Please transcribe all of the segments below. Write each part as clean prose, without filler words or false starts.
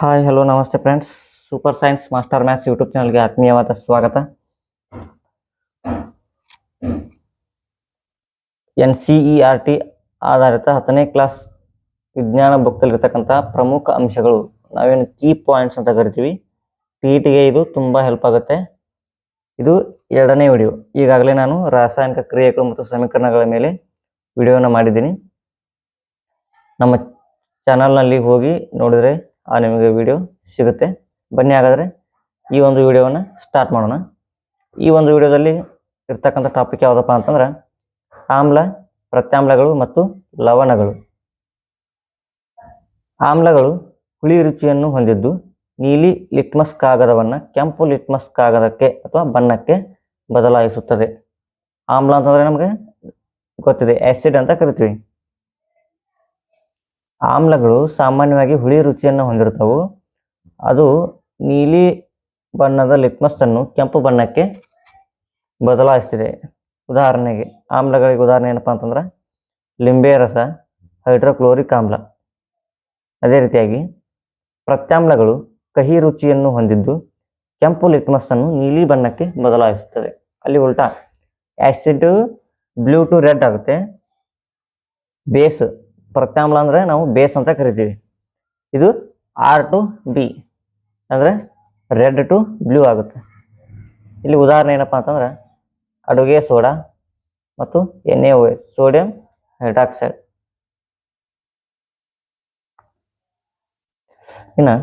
Hi hello ನಮಸ್ತೆ friends. Super science master maths YouTube ಚಾನಲ್ಗೆ ಆತ್ಮೀಯವಾದ ಸ್ವಾಗತ. NCERT ಆಧಾರಿತ 10ನೇ ಕ್ಲಾಸ್ ವಿಜ್ಞಾನ ಬುಕ್ತಲ್ಲಿರ್ತಕ್ಕಂಥ ಪ್ರಮುಖ ಅಂಶಗಳು, ನಾವೇನು ಕೀ ಪಾಯಿಂಟ್ಸ್ ಅಂತ ಕರಿತೀವಿ. TETಗೆ ಇದು ತುಂಬ ಹೆಲ್ಪ್ ಆಗುತ್ತೆ. ಇದು ಎರಡನೇ ವಿಡಿಯೋ. ಈಗಾಗಲೇ ನಾನು ರಾಸಾಯನಿಕ ಕ್ರಿಯೆಗಳು ಮತ್ತು ಸಮೀಕರಣಗಳ ಮೇಲೆ ವಿಡಿಯೋನ ಮಾಡಿದ್ದೀನಿ. ನಮ್ಮ ಚಾನಲ್ನಲ್ಲಿ ಹೋಗಿ ನೋಡಿದರೆ ನಿಮಗೆ ವಿಡಿಯೋ ಸಿಗುತ್ತೆ. ಬನ್ನಿ ಹಾಗಾದರೆ ಈ ಒಂದು ವಿಡಿಯೋವನ್ನು ಸ್ಟಾರ್ಟ್ ಮಾಡೋಣ. ಈ ಒಂದು ವಿಡಿಯೋದಲ್ಲಿ ಇರ್ತಕ್ಕಂಥ ಟಾಪಿಕ್ ಯಾವುದಪ್ಪ ಅಂತಂದ್ರೆ ಆಮ್ಲ, ಪ್ರತ್ಯಾಮ್ಲಗಳು ಮತ್ತು ಲವಣಗಳು. ಆಮ್ಲಗಳು ಹುಳಿ ರುಚಿಯನ್ನು ಹೊಂದಿದ್ದು ನೀಲಿ ಲಿಟ್ಮಸ್ ಕಾಗದವನ್ನು ಕೆಂಪು ಲಿಟ್ಮಸ್ ಕಾಗದಕ್ಕೆ ಅಥವಾ ಬಣ್ಣಕ್ಕೆ ಬದಲಾಯಿಸುತ್ತದೆ. ಆಮ್ಲ ಅಂತಂದ್ರೆ ನಮಗೆ ಗೊತ್ತಿದೆ, ಆಸಿಡ್ ಅಂತ ಕರಿತೀವಿ. ಆಮ್ಲಗಳು ಸಾಮಾನ್ಯವಾಗಿ ಹುಳಿ ರುಚಿಯನ್ನು ಹೊಂದಿರ್ತವು. ಅದು ನೀಲಿ ಬಣ್ಣದ ಲಿಟ್ಮಸ್ ಅನ್ನು ಕೆಂಪು ಬಣ್ಣಕ್ಕೆ ಬದಲಾಯಿಸ್ತಿದೆ. ಉದಾಹರಣೆಗೆ ಆಮ್ಲಗಳಿಗೆ ಉದಾಹರಣೆ ಏನಪ್ಪಾ ಅಂತಂದ್ರೆ ಲಿಂಬೆ ರಸ, ಹೈಡ್ರೋಕ್ಲೋರಿಕ್ ಆಮ್ಲ. ಅದೇ ರೀತಿಯಾಗಿ ಪ್ರತ್ಯಾಮ್ಲಗಳು ಕಹಿ ರುಚಿಯನ್ನು ಹೊಂದಿದ್ದು ಕೆಂಪು ಲಿಟ್ಮಸ್ ಅನ್ನು ನೀಲಿ ಬಣ್ಣಕ್ಕೆ ಬದಲಾಯಿಸುತ್ತದೆ. ಅಲ್ಲಿ ಉಲ್ಟಾ ಆಸಿಡ್ ಬ್ಲೂ ಟು ರೆಡ್ ಆಗುತ್ತೆ. ಬೇಸ್ ಪ್ರತ್ಯಾಮ್ಲ ಅಂದ್ರೆ ನಾವು ಬೇಸ್ ಅಂತ ಕರಿತೀವಿ. ಇದು R to B ಅಂದ್ರೆ ರೆಡ್ ಟು ಬ್ಲೂ ಆಗುತ್ತೆ. ಇಲ್ಲಿ ಉದಾಹರಣೆ ಏನಪ್ಪಾ ಅಂತಂದ್ರೆ ಅಡುಗೆ ಸೋಡಾ ಮತ್ತು NaOH, ಸೋಡಿಯಂ ಹೈಡ್ರಾಕ್ಸೈಡ್. ಇನ್ನು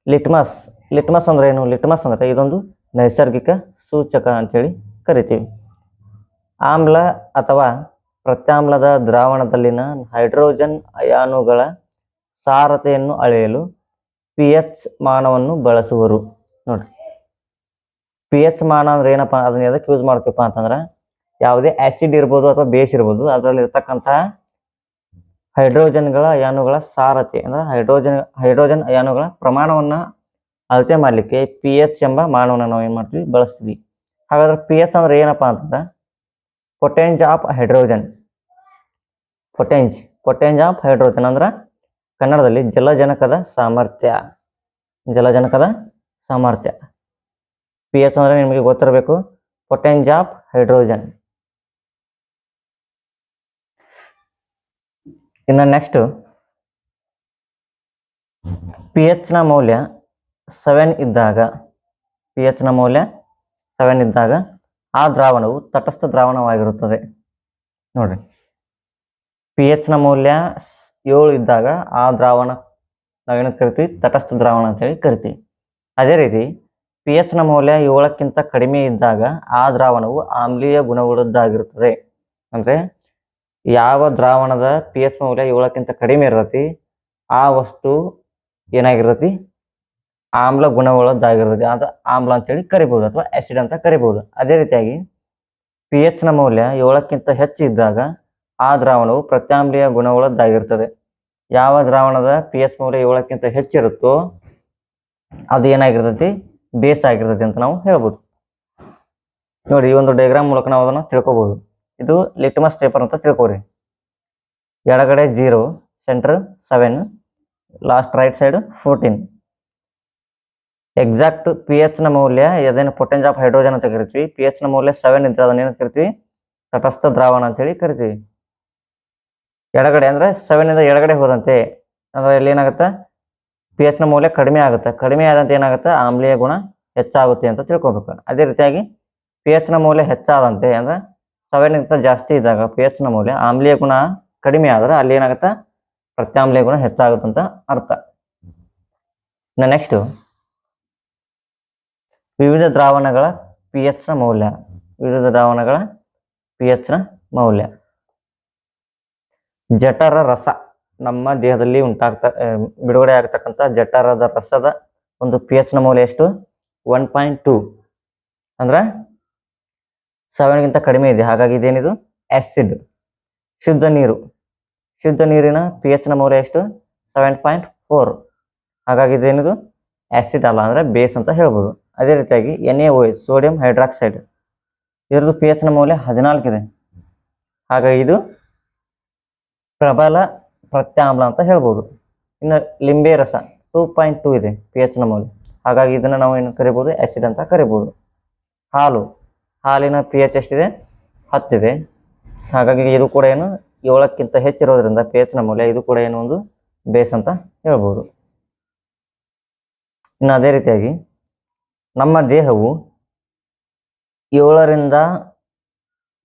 ಲಿಟ್ಮಸ್. ಲಿಟ್ಮಸ್ ಅಂದ್ರೆ ಏನು? ಲಿಟ್ಮಸ್ ಅಂದ್ರೆ ಇದೊಂದು ನೈಸರ್ಗಿಕ ಸೂಚಕ ಅಂತೇಳಿ ಕರಿತೀವಿ. ಆಮ್ಲ ಅಥವಾ ಪ್ರತ್ಯಾಮ್ಲದ ದ್ರಾವಣದಲ್ಲಿನ ಹೈಡ್ರೋಜನ್ ಅಯಾನುಗಳ ಸಾರತೆಯನ್ನು ಅಳೆಯಲು pH ಮಾನವನ್ನು ಬಳಸುವರು. ನೋಡ್ರಿ, pH ಮಾನ ಅಂದ್ರೆ ಏನಪ್ಪಾ, ಅದನ್ನ ಎದಕ್ಕೆ ಯೂಸ್ ಮಾಡ್ತೀವಪ್ಪ ಅಂತಂದ್ರೆ ಯಾವುದೇ ಆಸಿಡ್ ಇರ್ಬೋದು ಅಥವಾ ಬೇಸ್ ಇರ್ಬೋದು, ಅದರಲ್ಲಿ ಇರ್ತಕ್ಕಂತಹ ಹೈಡ್ರೋಜನ್ಗಳ ಅಯಾನುಗಳ ಸಾರತೆ ಅಂದ್ರೆ ಹೈಡ್ರೋಜನ್ ಅಯಾನುಗಳ ಪ್ರಮಾಣವನ್ನ ಅಳತೆ ಮಾಡ್ಲಿಕ್ಕೆ pH ಎಂಬ ಮಾನವನ್ನು ನಾವು ಏನ್ ಮಾಡ್ತೀವಿ, ಬಳಸ್ತೀವಿ. ಹಾಗಾದ್ರೆ pH ಅಂದ್ರೆ ಏನಪ್ಪಾ ಅಂತಂದ್ರೆ ಪೊಟೆನ್ಜ್ ಆಫ್ ಹೈಡ್ರೋಜನ್. ಪೊಟೆನ್ಜ್ ಆಫ್ ಹೈಡ್ರೋಜನ್ ಅಂದ್ರೆ ಕನ್ನಡದಲ್ಲಿ ಜಲಜನಕದ ಸಾಮರ್ಥ್ಯ. pH ಅಂದ್ರೆ ನಿಮಗೆ ಗೊತ್ತಿರಬೇಕು, ಪೊಟೆನ್ಜ್ ಆಫ್ ಹೈಡ್ರೋಜನ್. ಇನ್ನು ನೆಕ್ಸ್ಟ್ pH ನ ಮೌಲ್ಯ 7 ಇದ್ದಾಗ ಆ ದ್ರಾವಣವು ತಟಸ್ಥ ದ್ರಾವಣವಾಗಿರುತ್ತದೆ. ನೋಡ್ರಿ, pH ನ ಮೌಲ್ಯ 7 ಇದ್ದಾಗ ಆ ದ್ರಾವಣ ನಾವೇನು ಕರಿತೀವಿ, ತಟಸ್ಥ ದ್ರಾವಣ ಅಂತೇಳಿ ಕರಿತೀವಿ. ಅದೇ ರೀತಿ pH ನ ಮೌಲ್ಯ 7ಕ್ಕಿಂತ ಕಡಿಮೆ ಇದ್ದಾಗ ಆ ದ್ರಾವಣವು ಆಮ್ಲೀಯ ಗುಣವುಳ್ಳದ್ದಾಗಿರುತ್ತದೆ. ಅಂದ್ರೆ ಯಾವ ದ್ರಾವಣದ pH ಮೌಲ್ಯ 7ಕ್ಕಿಂತ ಕಡಿಮೆ ಇರತೈತಿ ಆ ವಸ್ತು ಏನಾಗಿರ್ತೈತಿ, ಆಮ್ಲ ಗುಣವುಳ್ಳದ್ದಾಗಿರ್ತೈತಿ. ಅದು ಆಮ್ಲ ಅಂತೇಳಿ ಕರಿಬಹುದು ಅಥವಾ ಆಸಿಡ್ ಅಂತ ಕರಿಬಹುದು. ಅದೇ ರೀತಿಯಾಗಿ pH ನ ಮೌಲ್ಯ 7ಕ್ಕಿಂತ ಹೆಚ್ಚು ಇದ್ದಾಗ ಆ ದ್ರಾವಣವು ಪ್ರತ್ಯಾಮ್ಲೀಯ ಗುಣವುಳ್ಳದ್ದಾಗಿರ್ತದೆ. ಯಾವ ದ್ರಾವಣದ pH ಮೌಲ್ಯ 7ಕ್ಕಿಂತ ಹೆಚ್ಚಿರುತ್ತೋ ಅದು ಏನಾಗಿರ್ತೈತಿ, ಬೇಸ್ ಆಗಿರ್ತೈತಿ ಅಂತ ನಾವು ಹೇಳ್ಬೋದು. ನೋಡಿ, ಈ ಒಂದು ಡಯಾಗ್ರಾಮ್ ಮೂಲಕ ನಾವು ಅದನ್ನು ತಿಳ್ಕೊಬಹುದು. ಇದು ಲಿಟ್ಮಸ್ ಪೇಪರ್ ಅಂತ ತಿಳ್ಕೊರಿ. ಎಡಗಡೆ 0, centre 7, last right side 14. Exact pH ನ ಮೌಲ್ಯ ಅದೇನು ಪೊಟೆನ್ಜ್ ಆಫ್ ಹೈಡ್ರೋಜನ್ ಅಂತ ಕರಿತೀವಿ. pH ನ ಮೌಲ್ಯ 7 ಇದ್ರೆ ಅದನ್ನ ಕರಿತೀವಿ ತಟಸ್ಥ ದ್ರಾವಣ ಅಂತೇಳಿ ಕರಿತೀವಿ. ಎಡಗಡೆ ಅಂದ್ರೆ 7 ಇಂದ ಎಡಗಡೆ ಹೋದಂತೆ ಅಂದ್ರೆ ಇಲ್ಲಿ ಏನಾಗುತ್ತೆ, pH ನ ಮೌಲ್ಯ ಕಡಿಮೆ ಆಗುತ್ತೆ. ಕಡಿಮೆ ಆದಂತೆ ಏನಾಗುತ್ತೆ, ಆಮ್ಲೀಯ ಗುಣ ಹೆಚ್ಚಾಗುತ್ತೆ ಅಂತ ತಿಳ್ಕೊಬೇಕು. ಅದೇ ರೀತಿಯಾಗಿ pH ನ ಮೌಲ್ಯ ಹೆಚ್ಚಾದಂತೆ ಅಂದ್ರೆ 7 ಗಿಂತ ಜಾಸ್ತಿ ಇದ್ದಾಗ pH ನ ಮೌಲ್ಯ, ಆಮ್ಲೀಯ ಗುಣ ಕಡಿಮೆ ಆದ್ರೆ ಅಲ್ಲಿ ಏನಾಗುತ್ತೆ, ಪ್ರತ್ಯಾಮ್ಲೀಯ ಗುಣ ಹೆಚ್ಚಾಗುತ್ತೆ ಅಂತ ಅರ್ಥ. ಇನ್ನು ನೆಕ್ಸ್ಟ್ ವಿವಿಧ ದ್ರಾವಣಗಳ pH ನ ಮೌಲ್ಯ. ಜಠರ ರಸ, ನಮ್ಮ ದೇಹದಲ್ಲಿ ಬಿಡುಗಡೆ ಆಗತಕ್ಕಂಥ ಜಠರದ ರಸದ ಒಂದು pH ನ ಮೌಲ್ಯ ಎಷ್ಟು, 1.2 ಅಂದ್ರೆ 7ಗಿಂತ ಕಡಿಮೆ ಇದೆ. ಹಾಗಾಗಿ ಇದೇನಿದು ಆಸಿಡ್. ಶುದ್ಧ ನೀರಿನ pH ನ ಮೌಲ್ಯ ಎಷ್ಟು, 7.4. ಹಾಗಾಗಿ ಇದೇನಿದು ಆಸಿಡ್ ಅಲ್ಲ, ಅಂದ್ರೆ ಬೇಸ್ ಅಂತ ಹೇಳ್ಬೋದು. ಅದೇ ರೀತಿಯಾಗಿ NaOH, ಸೋಡಿಯಂ ಹೈಡ್ರಾಕ್ಸೈಡ್, ಇದರದ್ದು pH ನ ಮೌಲ್ಯ 14 ಇದೆ. ಹಾಗಾಗಿ ಇದು ಪ್ರಬಲ ಪ್ರತ್ಯಾಮ್ಲ ಅಂತ ಹೇಳ್ಬೋದು. ಇನ್ನು ಲಿಂಬೆ ರಸ, 2.2 ಇದೆ ಪಿ ಎಚ್ನ ಮೌಲ್ಯ. ಹಾಗಾಗಿ ಇದನ್ನು ನಾವು ಏನು ಕರಿಬೋದು, ಆ್ಯಸಿಡ್ ಅಂತ ಕರಿಬೋದು. ಹಾಲಿನ ಪಿ ಎಚ್ ಎಷ್ಟಿದೆ, 10 ಇದೆ. ಹಾಗಾಗಿ ಇದು ಕೂಡ ಏನು 7ಕ್ಕಿಂತ ಹೆಚ್ಚಿರೋದ್ರಿಂದ ಪಿ ಎಚ್ನ ಮೌಲ್ಯ ಇದು ಕೂಡ ಏನು ಒಂದು ಬೇಸ್ ಅಂತ ಹೇಳ್ಬೋದು. ಇನ್ನು ಅದೇ ರೀತಿಯಾಗಿ ನಮ್ಮ ದೇಹವು 7ರಿಂದ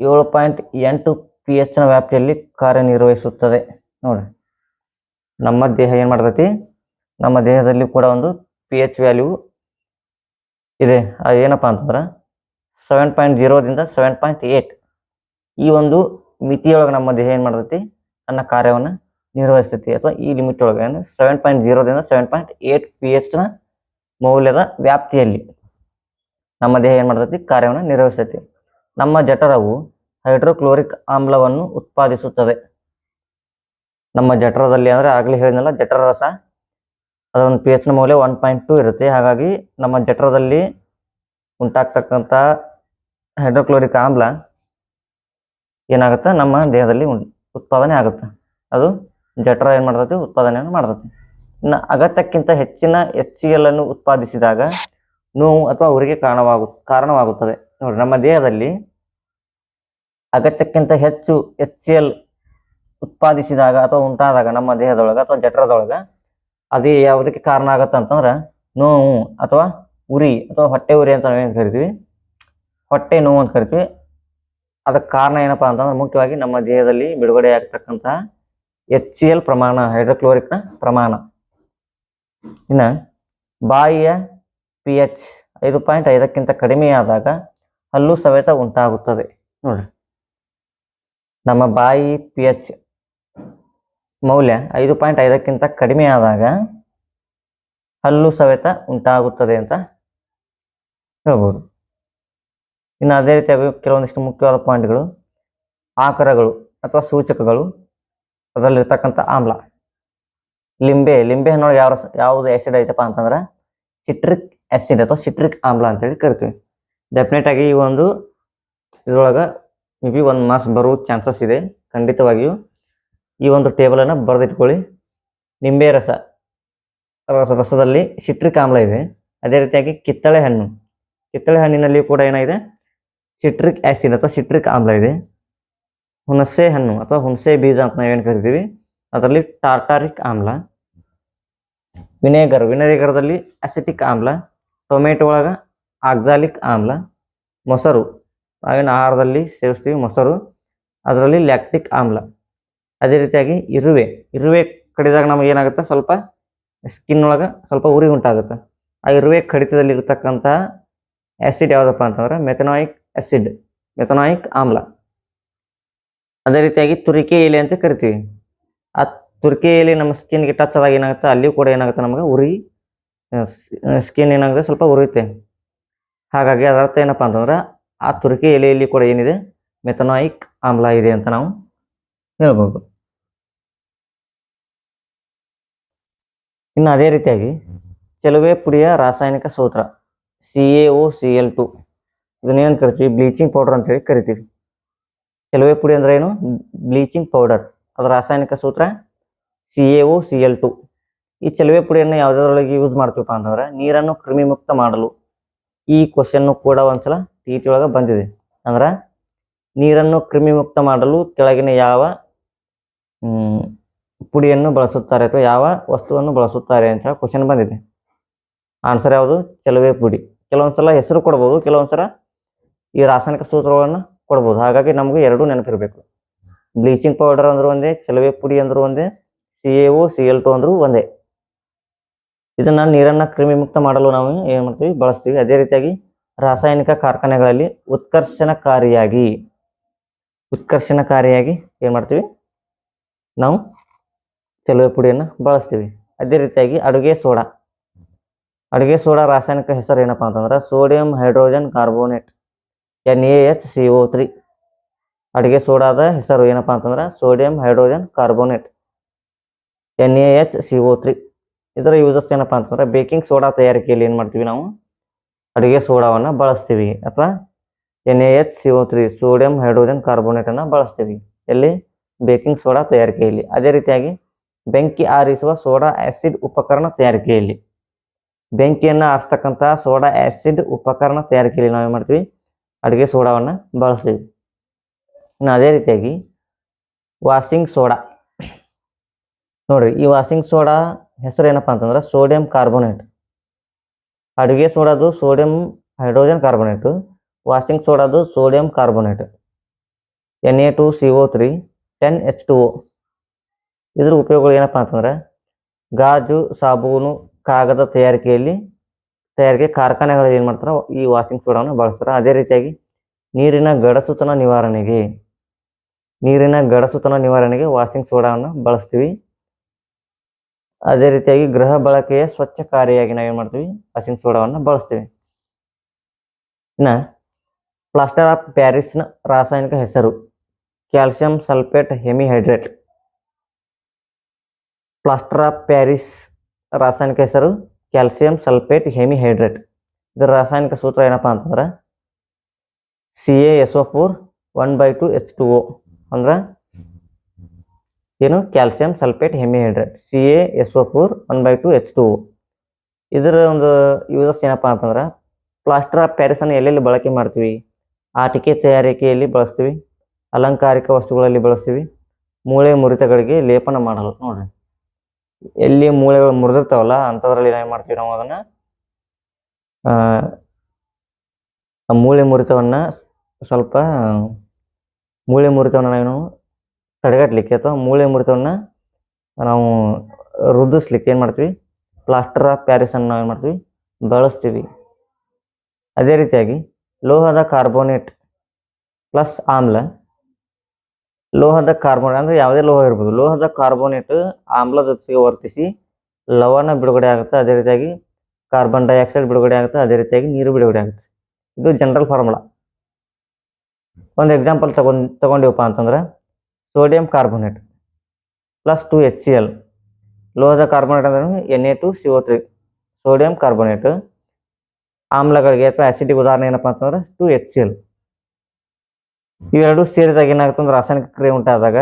7.8 ಪಿ ಎಚ್ನ ವ್ಯಾಪ್ತಿಯಲ್ಲಿ ಕಾರ್ಯನಿರ್ವಹಿಸುತ್ತದೆ. ನೋಡ್ರಿ, ನಮ್ಮ ದೇಹ ಏನು ಮಾಡ್ತೈತಿ, ನಮ್ಮ ದೇಹದಲ್ಲಿ ಕೂಡ ಒಂದು ಪಿ ಎಚ್ ವ್ಯಾಲ್ಯೂ ಇದೆ. ಅದು ಏನಪ್ಪ ಅಂತಂದ್ರೆ 7.0ದಿಂದ 7.8 ಈ ಒಂದು ಮಿತಿಯೊಳಗೆ ನಮ್ಮ ದೇಹ ಏನು ಮಾಡ್ತೈತಿ, ತನ್ನ ಕಾರ್ಯವನ್ನು ನಿರ್ವಹಿಸ್ತೈತಿ. ಅಥವಾ ಈ ಲಿಮಿಟ್ ಒಳಗೆ 7.0ದಿಂದ 7.8 ಪಿ ಎಚ್ನ ಮೌಲ್ಯದ ವ್ಯಾಪ್ತಿಯಲ್ಲಿ ನಮ್ಮ ದೇಹ ಏನು ಮಾಡ್ತೈತಿ, ಕಾರ್ಯವನ್ನು ನಿರ್ವಹಿಸ್ತೈತಿ. ನಮ್ಮ ಜಠರವು ಹೈಡ್ರೋಕ್ಲೋರಿಕ್ ಆಮ್ಲವನ್ನು ಉತ್ಪಾದಿಸುತ್ತದೆ. ನಮ್ಮ ಜಠರದಲ್ಲಿ ಅಂದರೆ ಆಗಲೇ ಹೇಳಿದ್ನಲ್ಲ, ಜಠರ ರಸ ಅದೊಂದು ಪಿ ಎಚ್ನ ಮೌಲ್ಯ 1.2 ಇರುತ್ತೆ. ಹಾಗಾಗಿ ನಮ್ಮ ಜಠರದಲ್ಲಿ ಉಂಟಾಗ್ತಕ್ಕಂಥ ಹೈಡ್ರೋಕ್ಲೋರಿಕ್ ಆಮ್ಲ ಏನಾಗುತ್ತೆ, ನಮ್ಮ ದೇಹದಲ್ಲಿ ಉತ್ಪಾದನೆ ಆಗುತ್ತೆ. ಅದು ಜಠರ ಏನು ಮಾಡ್ತೈತಿ, ಉತ್ಪಾದನೆಯನ್ನು ಮಾಡ್ತೈತಿ. ಇನ್ನು ಅಗತ್ಯಕ್ಕಿಂತ ಹೆಚ್ಚಿನ HCl ಅನ್ನು ಉತ್ಪಾದಿಸಿದಾಗ ನೋವು ಅಥವಾ ಉರಿಗೆ ಕಾರಣವಾಗುತ್ತದೆ. ನೋಡಿ, ನಮ್ಮ ದೇಹದಲ್ಲಿ ಅಗತ್ಯಕ್ಕಿಂತ ಹೆಚ್ಚು HCl ಉತ್ಪಾದಿಸಿದಾಗ ಅಥವಾ ಉಂಟಾದಾಗ ನಮ್ಮ ದೇಹದೊಳಗೆ ಅಥವಾ ಜಠರದೊಳಗೆ ಅದು ಯಾವುದಕ್ಕೆ ಕಾರಣ ಆಗತ್ತೆ ಅಂತಂದ್ರೆ ನೋವು ಅಥವಾ ಉರಿ ಅಥವಾ ಹೊಟ್ಟೆ ಉರಿ ಅಂತ ನಾವೇನು ಕರಿತೀವಿ, ಹೊಟ್ಟೆ ನೋವು ಅಂತ ಕರಿತೀವಿ. ಅದಕ್ಕೆ ಕಾರಣ ಏನಪ್ಪಾ ಅಂತಂದ್ರೆ ಮುಖ್ಯವಾಗಿ ನಮ್ಮ ದೇಹದಲ್ಲಿ ಬಿಡುಗಡೆ ಆಗ್ತಕ್ಕಂತಹ HCl ಪ್ರಮಾಣ, ಹೈಡ್ರೋಕ್ಲೋರಿಕ್ನ ಪ್ರಮಾಣ. ಇನ್ನು ಬಾಯಿಯ ಪಿ ಎಚ್ 5.5ಕ್ಕಿಂತ ಕಡಿಮೆಯಾದಾಗ ಹಲ್ಲು ಸವೆತ ಉಂಟಾಗುತ್ತದೆ. ನೋಡ್ರಿ, ನಮ್ಮ ಬಾಯಿ ಪಿ ಎಚ್ ಮೌಲ್ಯ 5.5ಕ್ಕಿಂತ ಕಡಿಮೆ ಆದಾಗ ಹಲ್ಲು ಸವೆತ ಉಂಟಾಗುತ್ತದೆ ಅಂತ ಹೇಳ್ಬೋದು. ಇನ್ನು ಅದೇ ರೀತಿಯಾಗಿ ಕೆಲವೊಂದಿಷ್ಟು ಮುಖ್ಯವಾದ ಪಾಯಿಂಟ್ಗಳು, ಆಕರಗಳು ಅಥವಾ ಸೂಚಕಗಳು, ಅದರಲ್ಲಿರ್ತಕ್ಕಂಥ ಆಮ್ಲ. ಲಿಂಬೆ ಹಣ್ಣೊಳಗೆ ಯಾವುದು ಆ್ಯಸಿಡ್ ಐತಪ್ಪ ಅಂತಂದ್ರೆ ಸಿಟ್ರಿಕ್ ಆ್ಯಸಿಡ್ ಅಥವಾ ಸಿಟ್ರಿಕ್ ಆಮ್ಲ ಅಂತೇಳಿ ಕರಿತೀವಿ. ಡೆಫಿನೆಟ್ ಆಗಿ ಈ ಒಂದು ಇದ್ರೊಳಗೆ ಮೇ ಬಿ 1 ಮಾರ್ಕ್ಸ್ ಬರೋ ಚಾನ್ಸಸ್ ಇದೆ. ಖಂಡಿತವಾಗಿಯೂ ಈ ಒಂದು ಟೇಬಲನ್ನು ಬರೆದಿಟ್ಕೊಳ್ಳಿ. ನಿಂಬೆ ರಸದಲ್ಲಿ ಸಿಟ್ರಿಕ್ ಆಮ್ಲ ಇದೆ. ಅದೇ ರೀತಿಯಾಗಿ ಕಿತ್ತಳೆ ಹಣ್ಣಿನಲ್ಲಿ ಕೂಡ ಏನಾಗಿದೆ, ಸಿಟ್ರಿಕ್ ಆ್ಯಸಿಡ್ ಅಥವಾ ಸಿಟ್ರಿಕ್ ಆಮ್ಲ ಇದೆ. ಹುಣಸೆ ಹಣ್ಣು ಅಥವಾ ಹುಣಸೆ ಬೀಜ ಅಂತ ನಾವೇನು ಕರಿತೀವಿ, ಅದರಲ್ಲಿ ಟಾರ್ಟಾರಿಕ್ ಆಮ್ಲ. ವಿನೆಗರ್ದಲ್ಲಿ ಅಸಿಟಿಕ್ ಆಮ್ಲ. ಟೊಮೆಟೊ ಒಳಗೆ ಆಕ್ಸಾಲಿಕ್ ಆಮ್ಲ. ಮೊಸರು, ನಾವೇನು ಆಹಾರದಲ್ಲಿ ಸೇವಿಸ್ತೀವಿ ಮೊಸರು, ಅದರಲ್ಲಿ ಲ್ಯಾಕ್ಟಿಕ್ ಆಮ್ಲ. ಅದೇ ರೀತಿಯಾಗಿ ಇರುವೆ ಕಡಿದಾಗ ನಮಗೆ ಏನಾಗುತ್ತೆ, ಸ್ವಲ್ಪ ಸ್ಕಿನ್ ಒಳಗೆ ಸ್ವಲ್ಪ ಉರಿ ಉಂಟಾಗುತ್ತೆ. ಆ ಇರುವೆ ಕಡಿತದಲ್ಲಿ ಇರತಕ್ಕಂಥ ಆ್ಯಸಿಡ್ ಯಾವುದಪ್ಪ ಅಂತಂದ್ರೆ ಮೆಥನಾಯಿಕ್ ಆಮ್ಲ. ಅದೇ ರೀತಿಯಾಗಿ ತುರಿಕೆ ಎಲೆ ಅಂತ ಕರಿತೀವಿ. ಆ ತುರಿಕೆ ಎಲೆ ನಮ್ಮ ಸ್ಕಿನ್ಗೆ ಟಚ್ ಆದಾಗ ಏನಾಗುತ್ತೆ, ಅಲ್ಲಿಯೂ ಕೂಡ ಏನಾಗುತ್ತೆ, ನಮಗೆ ಉರಿ, ಸ್ಕಿನ್ ಏನಾಗುತ್ತೆ, ಸ್ವಲ್ಪ ಉರಿಯುತ್ತೆ. ಹಾಗಾಗಿ ಅದರ ಅರ್ಥ ಏನಪ್ಪ ಅಂತಂದ್ರೆ ಆ ತುರಿಕೆ ಎಲೆಯಲ್ಲಿ ಕೂಡ ಏನಿದೆ, ಮೆಥನಾಯಿಕ್ ಆಮ್ಲ ಇದೆ ಅಂತ ನಾವು ಹೇಳ್ಬೋದು. ಇನ್ನು ಅದೇ ರೀತಿಯಾಗಿ ಚೆಲುವೆ ಪುಡಿಯ ರಾಸಾಯನಿಕ ಸೂತ್ರ CaOCl2. ಇದನ್ನೇನು ಕರಿತೀವಿ, ಬ್ಲೀಚಿಂಗ್ ಪೌಡರ್ ಅಂತೇಳಿ ಕರಿತೀವಿ. ಚೆಲುವೆ ಪುಡಿ ಅಂದ್ರೆ ಏನು, ಬ್ಲೀಚಿಂಗ್ ಪೌಡರ್. ಅದರ ರಾಸಾಯನಿಕ ಸೂತ್ರ CaOCl2. ಈ ಚೆಲುವೆ ಪುಡಿಯನ್ನು ಯಾವುದರೊಳಗೆ ಯೂಸ್ ಮಾಡ್ತೀವಪ್ಪ ಅಂತಂದ್ರೆ ನೀರನ್ನು ಕ್ರಿಮಿಮುಕ್ತ ಮಾಡಲು. ಈ ಕ್ವಶನ್ನು ಕೂಡ ಒಂದ್ಸಲ TET ಒಳಗೆ ಬಂದಿದೆ. ಅಂದ್ರೆ ನೀರನ್ನು ಕ್ರಿಮಿಮುಕ್ತ ಮಾಡಲು ಕೆಳಗಿನ ಯಾವ ಪುಡಿಯನ್ನು ಬಳಸುತ್ತಾರೆ ಅಥವಾ ಯಾವ ವಸ್ತುವನ್ನು ಬಳಸುತ್ತಾರೆ ಅಂತ ಕ್ವಶನ್ ಬಂದಿದೆ. ಆನ್ಸರ್ ಯಾವುದು, ಚೆಲುವೆ ಪುಡಿ. ಕೆಲವೊಂದ್ಸಲ ಹೆಸರು ಕೊಡ್ಬೋದು, ಕೆಲವೊಂದ್ಸಲ ಈ ರಾಸಾಯನಿಕ ಸೂತ್ರಗಳನ್ನು ಕೊಡ್ಬೋದು. ಹಾಗಾಗಿ ನಮಗೆ ಎರಡೂ ನೆನಪಿರಬೇಕು. ಬ್ಲೀಚಿಂಗ್ ಪೌಡರ್ ಅಂದ್ರೂ ಒಂದೇ, ಚೆಲುವೆ ಪುಡಿ ಅಂದ್ರೂ ಒಂದೇ, CaOCl2 ಅಂದ್ರೂ ಒಂದೇ. ಇದನ್ನ ನೀರನ್ನು ಕ್ರಿಮಿಮುಕ್ತ ಮಾಡಲು ನಾವು ಏನು ಮಾಡ್ತೀವಿ, ಬಳಸ್ತೀವಿ. ಅದೇ ರೀತಿಯಾಗಿ ರಾಸಾಯನಿಕ ಕಾರ್ಖಾನೆಗಳಲ್ಲಿ ಉತ್ಕರ್ಷಣಕಾರಿಯಾಗಿ ಏನು ಮಾಡ್ತೀವಿ, ನಾವು ಚೆಲುವೆ ಪುಡಿಯನ್ನು ಬಳಸ್ತೀವಿ. ಅದೇ ರೀತಿಯಾಗಿ ಅಡುಗೆ ಸೋಡಾ ರಾಸಾಯನಿಕ ಹೆಸರು ಏನಪ್ಪ ಅಂತಂದ್ರೆ ಸೋಡಿಯಂ ಹೈಡ್ರೋಜನ್ ಕಾರ್ಬೋನೇಟ್, NaHCO3. ಅಡುಗೆ ಸೋಡಾದ ಹೆಸರು ಏನಪ್ಪ ಅಂತಂದ್ರೆ ಸೋಡಿಯಂ ಹೈಡ್ರೋಜನ್ ಕಾರ್ಬೋನೇಟ್, NaHCO3. ಇದರ ಯೂಸಸ್ ಏನಪ್ಪ ಅಂತಂದ್ರೆ ಬೇಕಿಂಗ್ ಸೋಡಾ ತಯಾರಿಕೆಯಲ್ಲಿ ಏನು ಮಾಡ್ತೀವಿ, ನಾವು ಅಡುಗೆ ಸೋಡಾವನ್ನು ಬಳಸ್ತೀವಿ ಅಥವಾ NaHCO3 ಸೋಡಿಯಂ ಹೈಡ್ರೋಜನ್ ಕಾರ್ಬೋನೇಟನ್ನು ಬಳಸ್ತೀವಿ. ಎಲ್ಲಿ, ಬೇಕಿಂಗ್ ಸೋಡಾ ತಯಾರಿಕೆಯಲ್ಲಿ. ಅದೇ ರೀತಿಯಾಗಿ ಬೆಂಕಿ ಆರಿಸುವ ಸೋಡಾ ಆಸಿಡ್ ಉಪಕರಣ ತಯಾರಿಕೆಯಲ್ಲಿ. ಬೆಂಕಿಯನ್ನು ಆರಿಸ್ತಕ್ಕಂತಹ ಸೋಡಾ ಆಸಿಡ್ ಉಪಕರಣ ತಯಾರಿಕೆಯಲ್ಲಿ ನಾವೇನು ಮಾಡ್ತೀವಿ, ಅಡುಗೆ ಸೋಡಾವನ್ನು ಬಳಸ್ತೀವಿ. ಇನ್ನು ಅದೇ ರೀತಿಯಾಗಿ ವಾಷಿಂಗ್ ಸೋಡಾ ನೋಡ್ರಿ, ಈ ವಾಷಿಂಗ್ ಸೋಡಾ ಹೆಸರು ಏನಪ್ಪ ಅಂತಂದ್ರೆ ಸೋಡಿಯಂ ಕಾರ್ಬೋನೇಟ್. ಅಡುಗೆ ಸೋಡಾದು ಸೋಡಿಯಂ ಹೈಡ್ರೋಜನ್ ಕಾರ್ಬೋನೇಟು, ವಾಷಿಂಗ್ ಸೋಡಾದು ಸೋಡಿಯಂ ಕಾರ್ಬೋನೇಟ್. Na2CO3 10H2O. ಇದ್ರ ಉಪಯೋಗಗಳು ಏನಪ್ಪ ಅಂತಂದ್ರೆ ಗಾಜು, ಸಾಬೂನು, ಕಾಗದ ತಯಾರಿಕೆ ಕಾರ್ಖಾನೆಗಳಲ್ಲಿ ಏನು ಮಾಡ್ತಾರೆ, ಈ ವಾಷಿಂಗ್ ಸೋಡಾವನ್ನು ಬಳಸ್ತಾರೆ. ಅದೇ ರೀತಿಯಾಗಿ ನೀರಿನ ಗಡಸುತನ ನಿವಾರಣೆಗೆ ವಾಷಿಂಗ್ ಸೋಡಾವನ್ನು ಬಳಸ್ತೀವಿ. ಅದೇ ರೀತಿಯಾಗಿ ಗೃಹ ಬಳಕೆಯ ಸ್ವಚ್ಛಕಾರಿಯಾಗಿ ನಾವೇನು ಮಾಡ್ತೀವಿ, ವಾಷಿಂಗ್ ಸೋಡಾವನ್ನು ಬಳಸ್ತೀವಿ. ಇನ್ನು ಪ್ಲಾಸ್ಟರ್ ಆಫ್ ಪ್ಯಾರಿಸ್ನ ರಾಸಾಯನಿಕ ಹೆಸರು calcium sulphate hemihydrate. Plaster of Paris ರಾಸಾಯನಿಕ ಹೆಸರು ಕ್ಯಾಲ್ಸಿಯಂ ಸಲ್ಫೇಟ್ ಹೆಮಿಹೈಡ್ರೇಟ್. ಇದರ ರಾಸಾಯನಿಕ ಸೂತ್ರ ಏನಪ್ಪ ಅಂತಂದ್ರೆ CaSO4 1/2H2O. ಅಂದ್ರೆ ಏನು, calcium sulphate hemihydrate CaSO4 1/2H2O. ಇದರ ಒಂದು ಯೂಸಸ್ ಏನಪ್ಪ ಅಂತಂದ್ರೆ ಪ್ಲಾಸ್ಟರ್ ಆಫ್ ಪ್ಯಾರಿಸನ್ನು ಎಲ್ಲೆಲ್ಲಿ ಬಳಕೆ ಮಾಡ್ತೀವಿ, ಆಟಿಕೆ ತಯಾರಿಕೆಯಲ್ಲಿ ಬಳಸ್ತೀವಿ, ಅಲಂಕಾರಿಕ ವಸ್ತುಗಳಲ್ಲಿ ಬಳಸ್ತೀವಿ, ಮೂಳೆ ಮುರಿತಗಳಿಗೆ ಲೇಪನ ಮಾಡಲು. ನೋಡ್ರಿ, ಎಲ್ಲಿ ಮೂಳೆಗಳು ಮುರಿದಿರ್ತಾವಲ್ಲ ಅಂಥದ್ರಲ್ಲಿ ಏನು ಮಾಡ್ತೀವಿ ನಾವು, ಅದನ್ನು ಮೂಳೆ ಮುರಿತವನ್ನು ನಾವು ತಡೆಗಟ್ಟಲಿಕ್ಕೆ ಅಥವಾ ಮೂಳೆ ಮುರಿತವನ್ನು ನಾವು ವೃದ್ಧಿಸ್ಲಿಕ್ಕೆ ಏನು ಮಾಡ್ತೀವಿ, ಪ್ಲಾಸ್ಟರ್ ಆಫ್ ಪ್ಯಾರಿಸನ್ನು ನಾವು ಏನು ಮಾಡ್ತೀವಿ, ಬಳಸ್ತೀವಿ. ಅದೇ ರೀತಿಯಾಗಿ ಲೋಹದ ಕಾರ್ಬೋನೇಟ್ ಪ್ಲಸ್ ಆಮ್ಲ. ಲೋಹದ ಕಾರ್ಬೋನೇಟ್ ಅಂದರೆ ಯಾವುದೇ ಲೋಹ ಇರ್ಬೋದು. ಲೋಹದ ಕಾರ್ಬೋನೇಟ್ ಆಮ್ಲ ಜೊತೆಗೆ ವರ್ತಿಸಿ ಲವಣ ಬಿಡುಗಡೆ ಆಗುತ್ತೆ. ಅದೇ ರೀತಿಯಾಗಿ ಕಾರ್ಬನ್ ಡೈಆಕ್ಸೈಡ್ ಬಿಡುಗಡೆ ಆಗುತ್ತೆ. ಅದೇ ರೀತಿಯಾಗಿ ನೀರು ಬಿಡುಗಡೆ ಆಗುತ್ತೆ. ಇದು ಜನರಲ್ ಫಾರ್ಮುಲಾ. ಒಂದು ಎಕ್ಸಾಂಪಲ್ ತಗೊಂಡಿವಪ್ಪ ಅಂತಂದ್ರೆ ಸೋಡಿಯಂ ಕಾರ್ಬೋನೇಟ್ ಪ್ಲಸ್ 2HCl. ಲೋಹದ ಕಾರ್ಬೋನೇಟ್ ಅಂದ್ರೆ Na2CO3. ಸೋಡಿಯಂ ಕಾರ್ಬೋನೇಟ್ ಆಮ್ಲಗಳಿಗೆ ಅಥವಾ ಆಸಿಡಿಗೆ ಉದಾಹರಣೆ ಏನಪ್ಪ ಅಂತಂದ್ರೆ 2HCl. ಇವೆರಡು ಸೇರಿದಾಗ ಏನಾಗುತ್ತೆ ಅಂದ್ರೆ ರಾಸಾಯನಿಕ ಕ್ರಿಯೆ ಉಂಟಾದಾಗ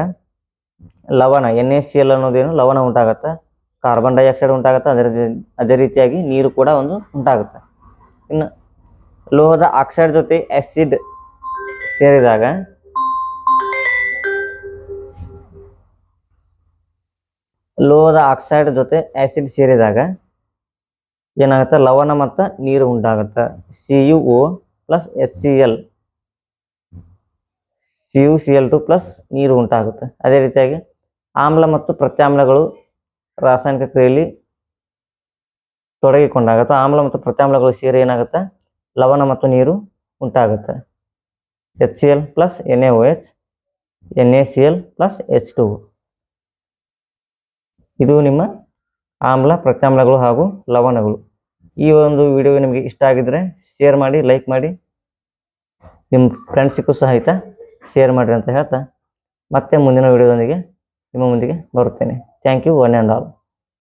ಲವಣ NaCl ಅನ್ನೋದೇನು ಲವಣ ಉಂಟಾಗುತ್ತೆ, ಕಾರ್ಬನ್ ಡೈಆಕ್ಸೈಡ್ ಉಂಟಾಗುತ್ತೆ, ಅದೇ ರೀತಿಯಾಗಿ ನೀರು ಕೂಡ ಒಂದು ಉಂಟಾಗುತ್ತೆ. ಇನ್ನು ಲೋಹದ ಆಕ್ಸೈಡ್ ಜೊತೆ ಆಸಿಡ್ ಸೇರಿದಾಗ ಏನಾಗುತ್ತೆ, ಲವಣ ಮತ್ತು ನೀರು ಉಂಟಾಗುತ್ತೆ. CuO plus HCl, CuCl2 plus ನೀರು ಉಂಟಾಗುತ್ತೆ. ಅದೇ ರೀತಿಯಾಗಿ ಆಮ್ಲ ಮತ್ತು ಪ್ರತ್ಯಾಮ್ಲಗಳು ರಾಸಾಯನಿಕ ಕ್ರಿಯೆಯಲ್ಲಿ ತೊಡಗಿಕೊಂಡಾಗ ಅಥವಾ ಆಮ್ಲ ಮತ್ತು ಪ್ರತ್ಯಾಮ್ಲಗಳು ಸೇರಿ ಏನಾಗುತ್ತೆ, ಲವಣ ಮತ್ತು ನೀರು ಉಂಟಾಗುತ್ತೆ. HCl plus NaOH, NaCl plus H2O. ಇದು ನಿಮ್ಮ ಆಮ್ಲ, ಪ್ರತ್ಯಾಮ್ಲಗಳು ಹಾಗೂ ಲವಣಗಳು. ಈ ಒಂದು ವಿಡಿಯೋ ನಿಮಗೆ ಇಷ್ಟ ಆಗಿದ್ರೆ ಶೇರ್ ಮಾಡಿ, ಲೈಕ್ ಮಾಡಿ, ನಿಮ್ಮ ಫ್ರೆಂಡ್ಸಿಗೂ ಸಹಿತ ಶೇರ್ ಮಾಡಿರಿ ಅಂತ ಹೇಳ್ತಾ ಮತ್ತೆ ಮುಂದಿನ ವಿಡಿಯೋದೊಂದಿಗೆ ನಿಮ್ಮ ಮುಂದಿಗೆ ಬರುತ್ತೇನೆ. Thank you one and all.